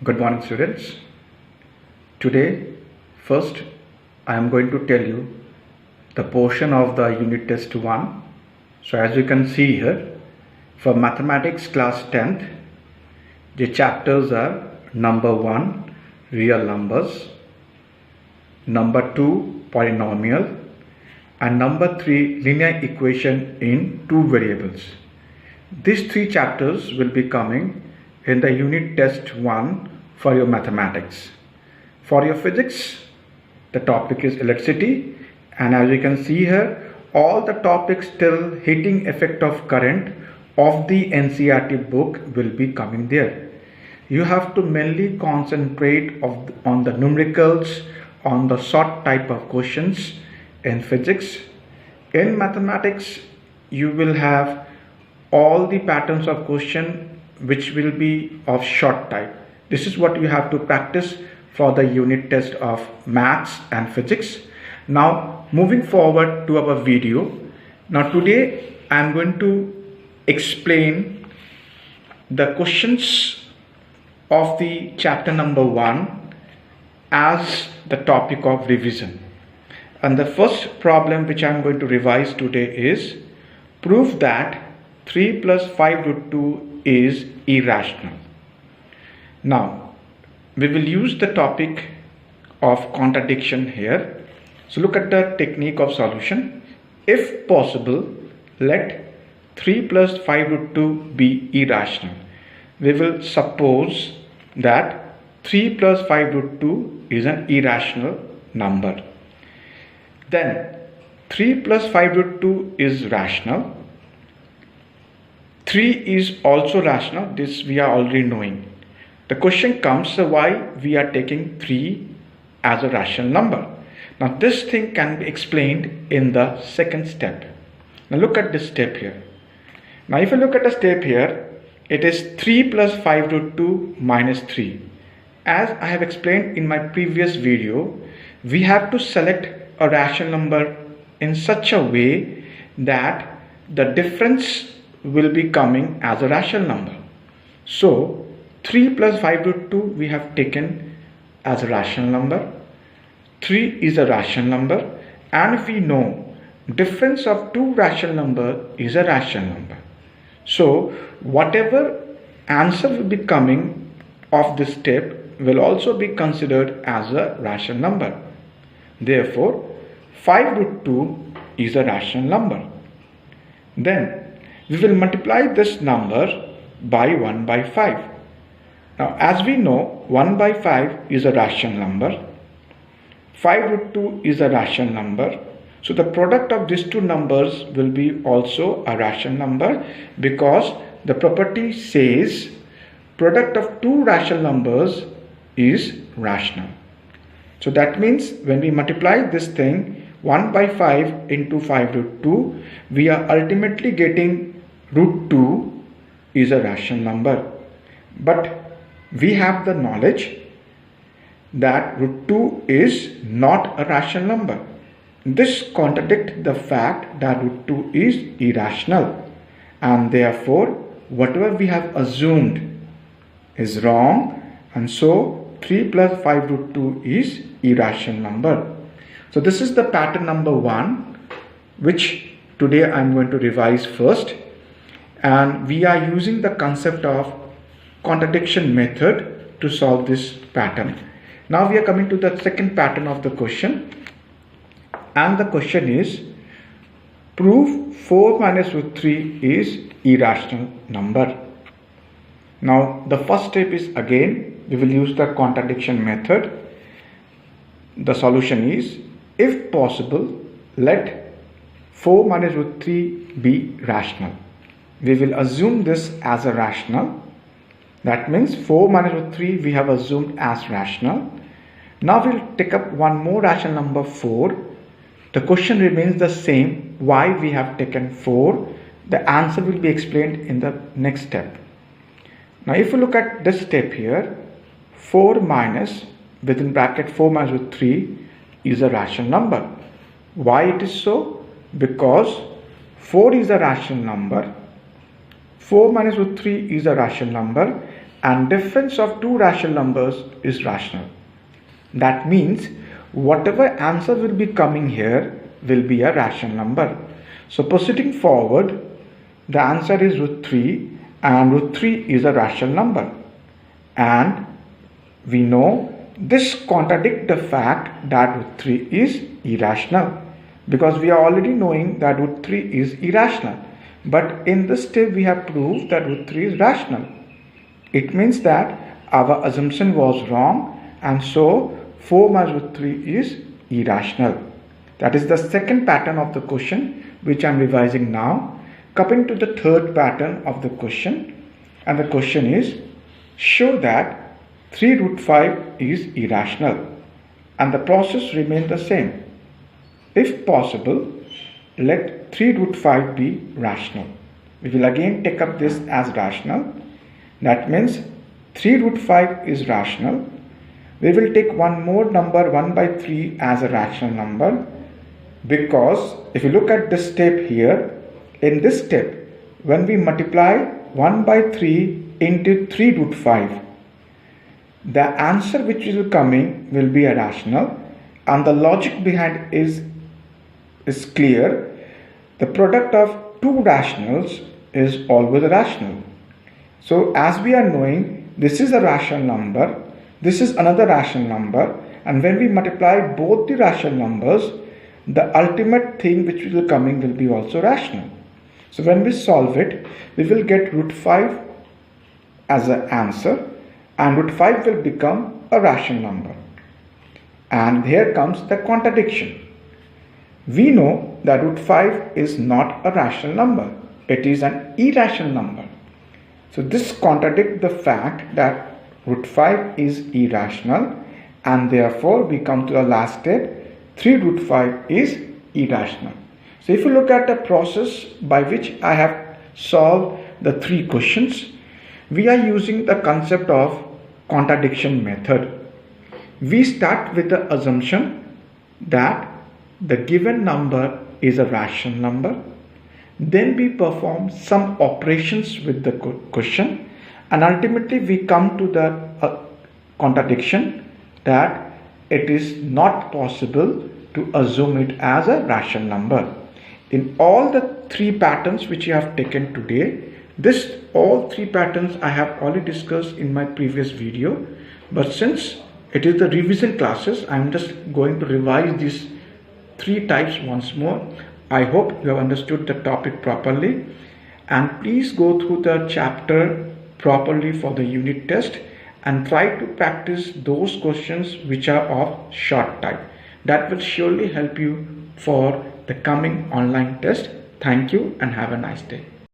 Good morning, students. Today, first, I am going to tell you the portion of the unit test 1. So, as you can see here, for mathematics class 10th, the chapters are number 1, real numbers, number 2, polynomial, and number 3, linear equation in two variables. These three chapters will be coming in the unit test 1 for your mathematics. For your physics, the topic is electricity, and as you can see here, all the topics till heating effect of current of the NCERT book will be coming there. You have to mainly concentrate on the numericals, on the short type of questions in physics. In mathematics, you will have all the patterns of question which will be of short type. This is what you have to practice for the unit test of maths and physics. Now moving forward to our video. Now today I am going to explain the questions of the chapter number 1 as the topic of revision. And the first problem which I am going to revise today is prove that 3 plus 5 root 2 is irrational. Now we will use the topic of contradiction here. So look at the technique of solution. If possible, let 3 plus 5 root 2 be irrational. We will suppose that 3 plus 5 root 2 is an irrational number. Then 3 plus 5 root 2 is rational. 3 is also rational. This we are already knowing. The question comes, why we are taking 3 as a rational number. Now this thing can be explained in the second step. Now look at this step here. Now if you look at the step here, it is 3 plus 5 root 2 minus 3. As I have explained in my previous video, we have to select a rational number in such a way that the difference will be coming as a rational number. So 3 plus 5 root 2 we have taken as a rational number. 3 is a rational number, and we know difference of two rational number is a rational number. So whatever answer will be coming of this step will also be considered as a rational number. Therefore 5 root 2 is a rational number. Then we will multiply this number by 1 by 5. Now as we know, 1 by 5 is a rational number. 5 root 2 is a rational number. So the product of these two numbers will be also a rational number, because the property says product of two rational numbers is rational. So that means when we multiply this thing 1 by 5 into 5 root 2, we are ultimately getting root 2 is a rational number. But we have the knowledge that root 2 is not a rational number. This contradicts the fact that root 2 is irrational, and therefore whatever we have assumed is wrong, and so 3 plus 5 root 2 is irrational number. So this is the pattern number 1, which today I am going to revise first, and we are using the concept of contradiction method to solve this pattern. Now we are coming to the second pattern of the question, and the question is prove 4 minus root 3 is irrational number. Now the first step is, again we will use the contradiction method. The solution is, if possible, let 4 minus root 3 be rational. We will assume this as a rational. That means 4 minus root 3 we have assumed as rational. Now we will take up one more rational number 4. The question remains the same, why we have taken 4. The answer will be explained in the next step. Now if you look at this step here, 4 minus within bracket 4 minus root 3 is a rational number. Why it is so? Because 4 is a rational number, 4 minus root 3 is a rational number, and difference of two rational numbers is rational. That means whatever answer will be coming here will be a rational number. So proceeding forward, the answer is root 3, and root 3 is a rational number. And we know this contradicts the fact that root 3 is irrational, because we are already knowing that root 3 is irrational. But in this step we have proved that root 3 is rational. It means that our assumption was wrong, and so 4 minus root 3 is irrational. That is the second pattern of the question which I am revising now. Coming to the third pattern of the question, and the question is, show that 3 root 5 is irrational, and the process remains the same. If possible, let 3 root 5 be rational. We will again take up this as rational. That means 3 root 5 is rational. We will take one more number 1 by 3 as a rational number, because if you look at this step here, in this step, when we multiply 1 by 3 into 3 root 5, the answer which will coming will be a rational, and the logic behind is clear. The product of two rationals is always a rational. So as we are knowing, this is a rational number, this is another rational number, and when we multiply both the rational numbers, the ultimate thing which will coming will be also rational. So when we solve it, we will get root 5 as an answer, and root 5 will become a rational number. And here comes the contradiction. We know that root 5 is not a rational number. It is an irrational number. So this contradicts the fact that root 5 is irrational, and therefore we come to the last step, 3 root 5 is irrational. So if you look at the process by which I have solved the 3 questions, we are using the concept of contradiction method. We start with the assumption that the given number is a rational number. Then we perform some operations with the question, and ultimately we come to the contradiction that it is not possible to assume it as a rational number. In all the 3 patterns which you have taken today, all 3 patterns I have already discussed in my previous video, but since it is the revision classes, I am just going to revise these 3 types once more. I hope you have understood the topic properly, and please go through the chapter properly for the unit test and try to practice those questions which are of short type. That will surely help you for the coming online test. Thank you and have a nice day.